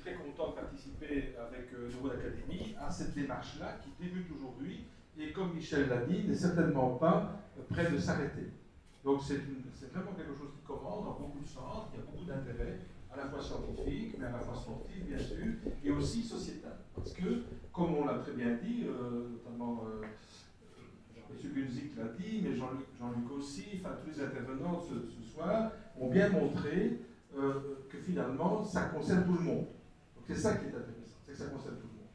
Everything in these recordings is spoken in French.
très content de participer avec Neuro-Académie à cette démarche-là qui débute aujourd'hui et, comme Michel l'a dit, n'est certainement pas près de s'arrêter. Donc c'est vraiment quelque chose qui commence dans beaucoup de centres, il y a beaucoup d'intérêt, à la fois scientifique, mais à la fois sportif, bien sûr, et aussi sociétal. Parce que, comme on l'a très bien dit, notamment M. Gunzik l'a dit, mais Jean-Luc aussi, enfin tous les intervenants ce soir, ont bien montré que finalement, ça concerne tout le monde. Donc c'est ça qui est intéressant, c'est que ça concerne tout le monde.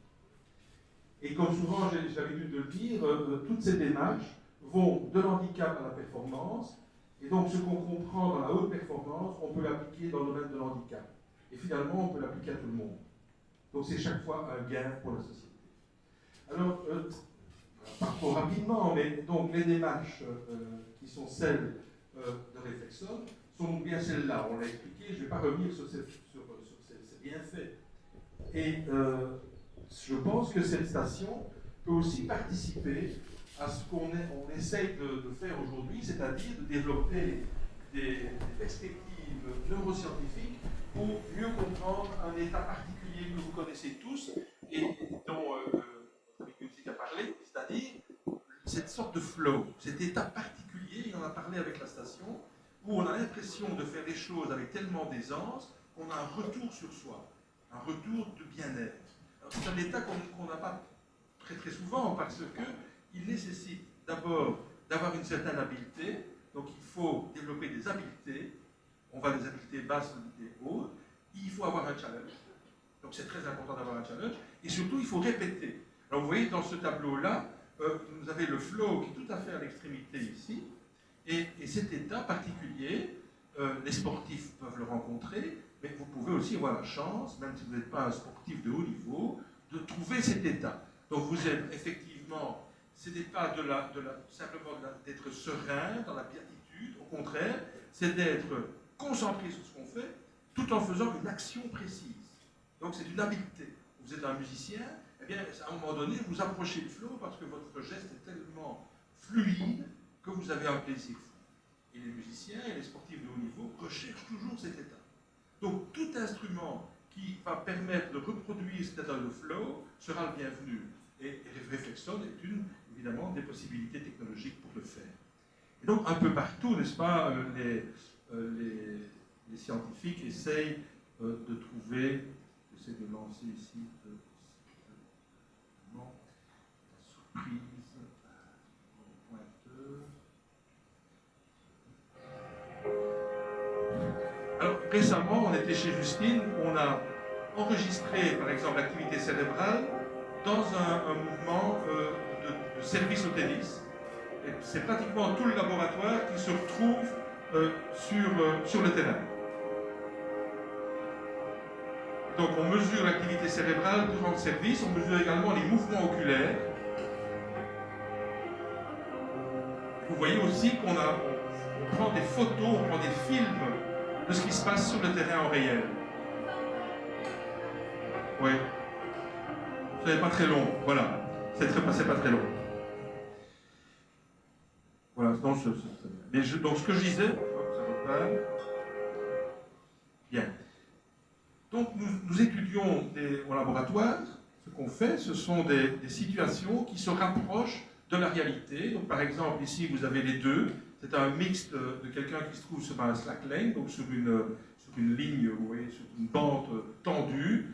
Et comme souvent j'ai l'habitude de le dire, toutes ces démarches vont de l'handicap à la performance, et donc ce qu'on comprend dans la haute performance, on peut l'appliquer dans le domaine de l'handicap. Et finalement, on peut l'appliquer à tout le monde. Donc c'est chaque fois un gain pour la société. Alors, pas trop rapidement, mais donc les démarches qui sont celles de Reflexon sont bien celles-là. On l'a expliqué, je ne vais pas revenir sur ces bienfaits. Et je pense que cette station peut aussi participer à ce qu'on essaye de faire aujourd'hui, c'est-à-dire de développer des perspectives neuroscientifiques pour mieux comprendre un état particulier que vous connaissez tous et dont Gunzik a parlé, c'est-à-dire cette sorte de flow, cet état particulier, il en a parlé avec la station, où on a l'impression de faire les choses avec tellement d'aisance qu'on a un retour sur soi, un retour de bien-être. C'est un état qu'on n'a pas très très souvent parce qu'il nécessite d'abord d'avoir une certaine habileté, donc il faut développer des habiletés, on va des habiletés basses, des habiletés hautes, il faut avoir un challenge, donc c'est très important d'avoir un challenge, et surtout il faut répéter. Alors vous voyez dans ce tableau-là, vous avez le flow qui est tout à fait à l'extrémité ici, et cet état particulier, les sportifs peuvent le rencontrer, mais vous pouvez aussi avoir la chance, même si vous n'êtes pas un sportif de haut niveau, de trouver cet état. Donc vous êtes effectivement, ce n'est pas simplement d'être serein dans la béatitude, au contraire, c'est d'être concentré sur ce qu'on fait, tout en faisant une action précise. Donc c'est une habileté. Vous êtes un musicien, eh bien à un moment donné, vous approchez le flow parce que votre geste est tellement fluide que vous avez un plaisir fou. Et les musiciens et les sportifs de haut niveau recherchent toujours cet état. Donc tout instrument qui va permettre de reproduire cet état de flow sera le bienvenu. Et Reflexon est évidemment des possibilités technologiques pour le faire. Et donc un peu partout, n'est-ce pas, les scientifiques essayent de trouver, j'essaie de lancer ici, la surprise, pointeur. Alors, récemment, on était chez Justine, on a enregistré, par exemple, l'activité cérébrale dans un mouvement de service au tennis. Et c'est pratiquement tout le laboratoire qui se retrouve sur le terrain. Donc, on mesure l'activité cérébrale durant le service, on mesure également les mouvements oculaires. Vous voyez aussi qu'on prend des photos, on prend des films de ce qui se passe sur le terrain en réel. Oui. Ce n'est pas très long, voilà. C'est pas très long. Voilà, donc, donc ce que je disais, ça repart. Bien. Donc nous étudions au laboratoire, ce qu'on fait, ce sont des situations qui se rapprochent de la réalité. Donc par exemple, ici vous avez les deux. C'est un mix de quelqu'un qui se trouve sur un slackline, donc sur une ligne, vous voyez, sur une bande tendue.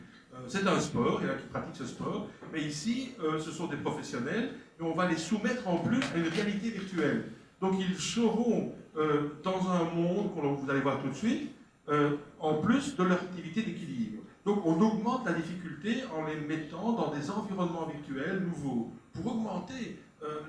C'est un sport, il y en a qui pratiquent ce sport. Mais ici, ce sont des professionnels et on va les soumettre en plus à une réalité virtuelle. Donc ils seront dans un monde que vous allez voir tout de suite, en plus de leur activité d'équilibre. Donc on augmente la difficulté en les mettant dans des environnements virtuels nouveaux pour augmenter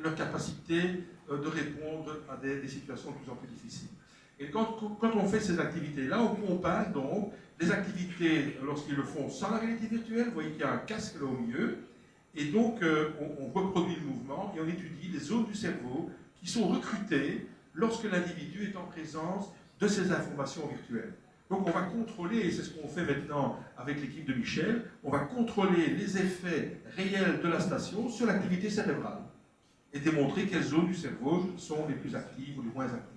leur capacité de répondre à des situations de plus en plus difficiles. Et quand on fait ces activités-là, on compare donc les activités lorsqu'ils le font sans la réalité virtuelle. Vous voyez qu'il y a un casque là au milieu, et donc on reproduit le mouvement et on étudie les zones du cerveau qui sont recrutées lorsque l'individu est en présence de ces informations virtuelles. Donc on va contrôler, et c'est ce qu'on fait maintenant avec l'équipe de Michel, on va contrôler les effets réels de la station sur l'activité cérébrale et démontrer quelles zones du cerveau sont les plus actives ou les moins actives.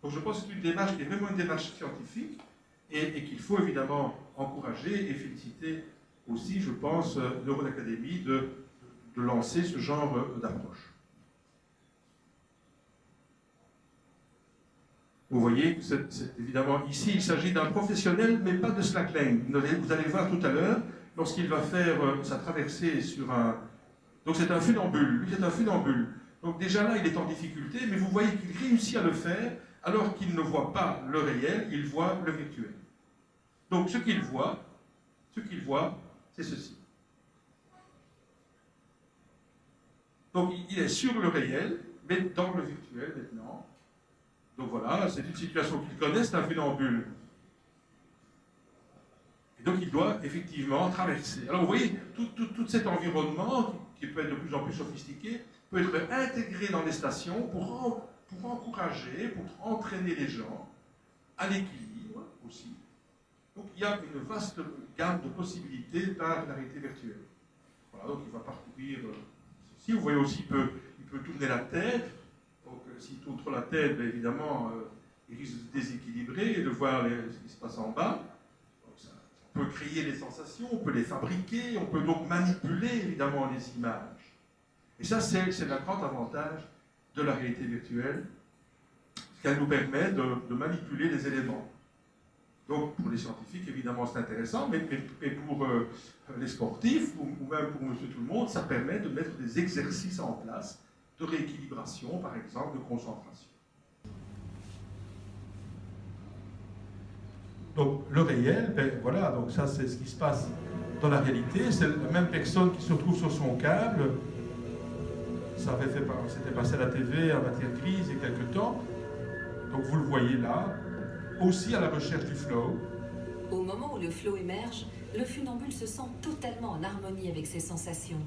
Donc je pense que c'est une démarche qui est vraiment une démarche scientifique et qu'il faut évidemment encourager et féliciter aussi, je pense, Neuro-Académie de lancer ce genre d'approche. Vous voyez, c'est évidemment, ici, il s'agit d'un professionnel, mais pas de slackline. Vous allez voir tout à l'heure, lorsqu'il va faire sa traversée sur un... Donc c'est un funambule, lui c'est un funambule. Donc déjà là, il est en difficulté, mais vous voyez qu'il réussit à le faire, alors qu'il ne voit pas le réel, il voit le virtuel. Donc ce qu'il voit, c'est ceci. Donc il est sur le réel, mais dans le virtuel maintenant. Donc voilà, c'est une situation qu'il connaît, c'est un funambule. Et donc il doit effectivement traverser. Alors vous voyez, tout cet environnement, qui peut être de plus en plus sophistiqué, peut être intégré dans les stations pour encourager, pour entraîner les gens à l'équilibre aussi. Donc il y a une vaste gamme de possibilités par la réalité virtuelle. Voilà, donc il va parcourir ceci. Vous voyez aussi, il peut tourner la tête. Donc s'il tourne trop la tête, bien évidemment, il risque de se déséquilibrer et de voir ce qui se passe en bas. Donc, on peut créer les sensations, on peut les fabriquer, on peut donc manipuler évidemment les images. Et ça, c'est le grand avantage de la réalité virtuelle, qu'elle nous permet de manipuler les éléments. Donc, pour les scientifiques, évidemment, c'est intéressant, mais pour les sportifs, ou même pour monsieur tout le monde, ça permet de mettre des exercices en place de rééquilibration, par exemple, de concentration. Donc, le réel, ben, voilà, donc ça, c'est ce qui se passe dans la réalité. C'est la même personne qui se retrouve sur son câble. Ça s'était passé à la TV en matière grise il y a quelques temps. Donc, vous le voyez là. Aussi à la recherche du flow. Au moment où le flow émerge, le funambule se sent totalement en harmonie avec ses sensations,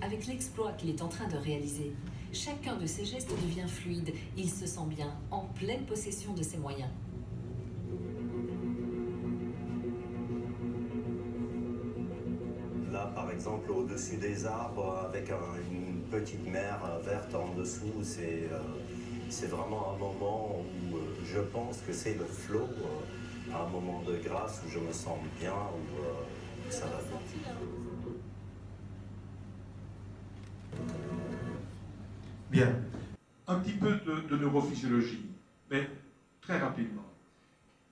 avec l'exploit qu'il est en train de réaliser. Chacun de ses gestes devient fluide, il se sent bien, en pleine possession de ses moyens. Là, par exemple, au-dessus des arbres, avec une petite mer verte en dessous, c'est vraiment un moment où je pense que c'est le flow, un moment de grâce où je me sens bien, où ça va bien. Bien. Un petit peu de neurophysiologie, mais très rapidement.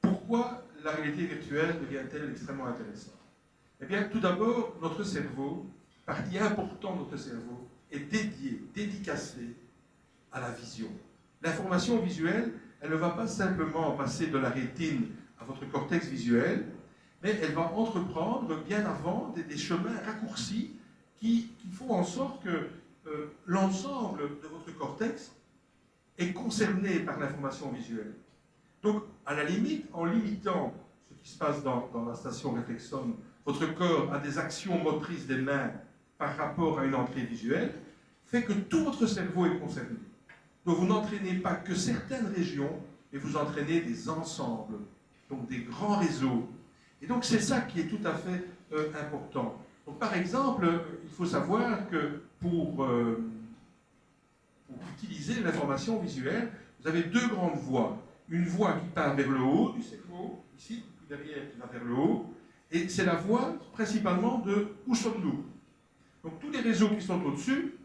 Pourquoi la réalité virtuelle devient-elle extrêmement intéressante? Eh bien, tout d'abord, notre cerveau, partie importante de notre cerveau, est dédicacée à la vision. L'information visuelle, elle ne va pas simplement passer de la rétine à votre cortex visuel, mais elle va entreprendre bien avant des chemins raccourcis qui font en sorte que l'ensemble de votre cortex est concerné par l'information visuelle. Donc, à la limite, en limitant ce qui se passe dans la station réflexone, votre corps a des actions motrices des mains par rapport à une entrée visuelle, fait que tout votre cerveau est concerné. Donc vous n'entraînez pas que certaines régions, mais vous entraînez des ensembles, donc des grands réseaux. Et donc c'est ça qui est tout à fait important. Donc par exemple, il faut savoir que pour utiliser l'information visuelle, vous avez deux grandes voies. Une voie qui part vers le haut du cerveau, ici, puis derrière qui va vers le haut, et c'est la voie principalement de où sommes-nous. Donc tous les réseaux qui sont au-dessus,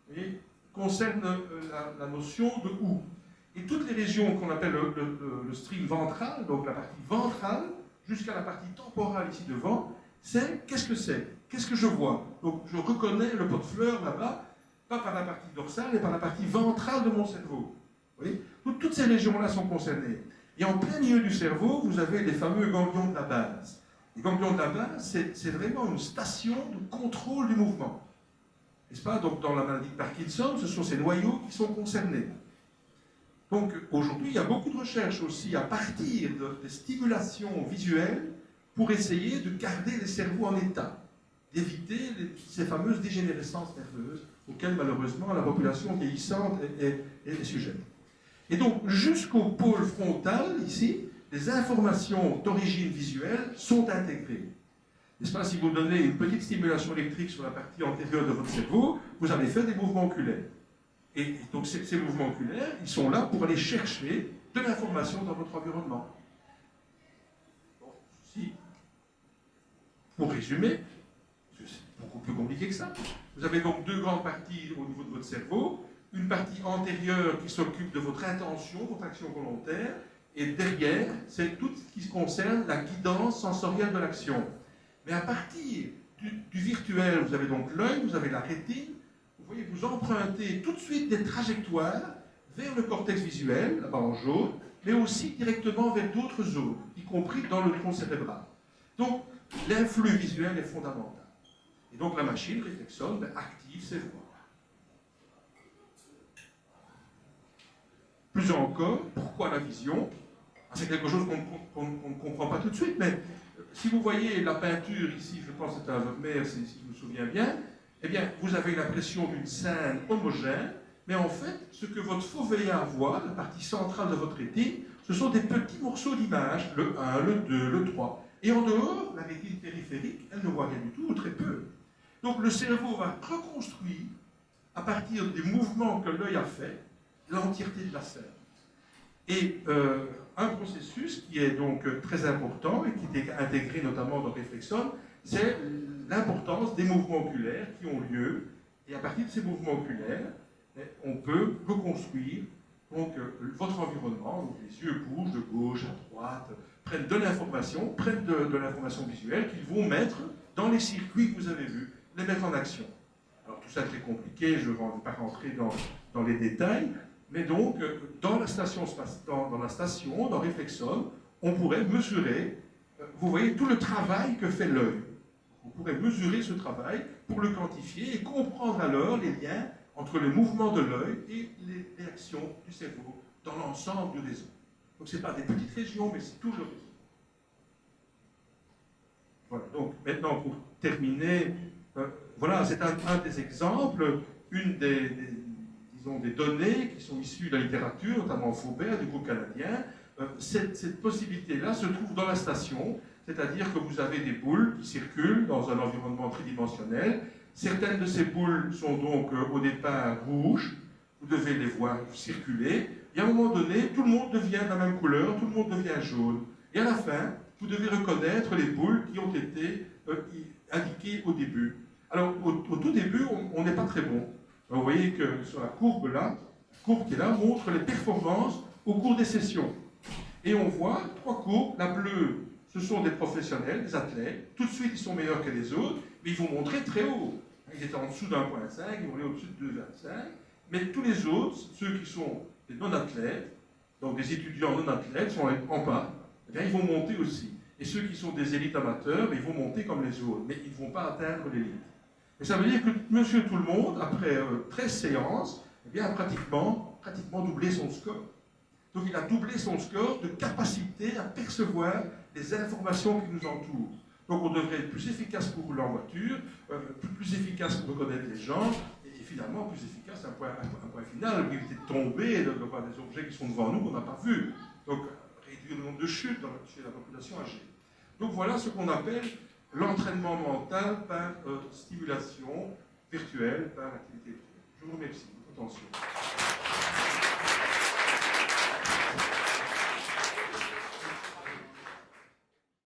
vous voyez, concerne la notion de où. Et toutes les régions qu'on appelle le stream ventral, donc la partie ventrale, jusqu'à la partie temporale ici devant, c'est qu'est-ce que c'est? Qu'est-ce que je vois? Donc je reconnais le pot de fleurs là-bas, pas par la partie dorsale, mais par la partie ventrale de mon cerveau. Vous voyez? Toutes ces régions-là sont concernées. Et en plein milieu du cerveau, vous avez les fameux ganglions de la base. Les ganglions de la base, c'est vraiment une station de contrôle du mouvement. N'est-ce pas? Donc dans la maladie de Parkinson, ce sont ces noyaux qui sont concernés. Donc aujourd'hui, il y a beaucoup de recherches aussi à partir des stimulations visuelles pour essayer de garder les cerveaux en état, d'éviter ces fameuses dégénérescences nerveuses auxquelles malheureusement la population vieillissante est sujette. Et donc jusqu'au pôle frontal, ici, les informations d'origine visuelle sont intégrées. N'est-ce pas, si vous donnez une petite stimulation électrique sur la partie antérieure de votre cerveau, vous allez faire des mouvements oculaires. Et donc ces mouvements oculaires, ils sont là pour aller chercher de l'information dans votre environnement. pour résumer, c'est beaucoup plus compliqué que ça, vous avez donc deux grandes parties au niveau de votre cerveau, une partie antérieure qui s'occupe de votre intention, votre action volontaire, et derrière, c'est tout ce qui concerne la guidance sensorielle de l'action. Mais à partir du virtuel, vous avez donc l'œil, vous avez la rétine, vous voyez, vous empruntez tout de suite des trajectoires vers le cortex visuel, là-bas en jaune, mais aussi directement vers d'autres zones, y compris dans le tronc cérébral. Donc, l'influx visuel est fondamental. Et donc, la machine réflexionne, active ces voies. Plus encore, pourquoi la vision? C'est quelque chose qu'on ne comprend pas tout de suite, mais si vous voyez la peinture ici, je pense que c'est un Vermeer, si je me souviens bien, eh bien, vous avez l'impression d'une scène homogène, mais en fait, ce que votre fovea voit, la partie centrale de votre rétine, ce sont des petits morceaux d'images, le 1, le 2, le 3. Et en dehors, la rétine périphérique, elle ne voit rien du tout, ou très peu. Donc le cerveau va reconstruire, à partir des mouvements que l'œil a fait, l'entièreté de la scène. Et un processus qui est donc très important et qui est intégré notamment dans Réflexon, c'est l'importance des mouvements oculaires qui ont lieu. Et à partir de ces mouvements oculaires, on peut reconstruire donc, votre environnement. Donc les yeux bougent de gauche à droite, prennent de l'information, visuelle qu'ils vont mettre dans les circuits que vous avez vus, les mettre en action. Alors tout ça est très compliqué, je ne vais pas rentrer dans les détails, mais donc dans la station, dans Réflexon, on pourrait mesurer, vous voyez, tout le travail que fait l'œil. On pourrait mesurer ce travail pour le quantifier et comprendre alors les liens entre les mouvements de l'œil et les réactions du cerveau dans l'ensemble du réseau. Donc ce n'est pas des petites régions, mais c'est tout le réseau. Voilà, donc maintenant pour terminer, voilà, c'est un des exemples, une des données qui sont issues de la littérature, notamment Faubert, du groupe canadien. Cette possibilité-là se trouve dans la station, c'est-à-dire que vous avez des boules qui circulent dans un environnement tridimensionnel. Certaines de ces boules sont donc au départ rouges, vous devez les voir circuler, et à un moment donné, tout le monde devient de la même couleur, tout le monde devient jaune. Et à la fin, vous devez reconnaître les boules qui ont été indiquées au début. Alors, au tout début, on n'est pas très bon. Vous voyez que sur la courbe là, la courbe qui est là, montre les performances au cours des sessions. Et on voit trois courbes. La bleue, ce sont des professionnels, des athlètes. Tout de suite, ils sont meilleurs que les autres, mais ils vont montrer très haut. Ils étaient en dessous d'1,5, ils vont aller au-dessus de 2,25. Mais tous les autres, ceux qui sont des non-athlètes, donc des étudiants non-athlètes, sont en bas, eh bien, ils vont monter aussi. Et ceux qui sont des élites amateurs, ils vont monter comme les autres, mais ils ne vont pas atteindre l'élite. Et ça veut dire que monsieur tout le monde, après 13 séances, eh bien, a pratiquement doublé son score. Donc il a doublé son score de capacité à percevoir les informations qui nous entourent. Donc on devrait être plus efficace pour rouler en voiture, plus efficace pour reconnaître les gens, et finalement plus efficace, un point final, éviter de tomber et de voir des objets qui sont devant nous qu'on n'a pas vus. Donc réduire le nombre de chutes chez la population âgée. Donc voilà ce qu'on appelle l'entraînement mental par stimulation virtuelle, par activité virtuelle. Je vous remercie de votre attention.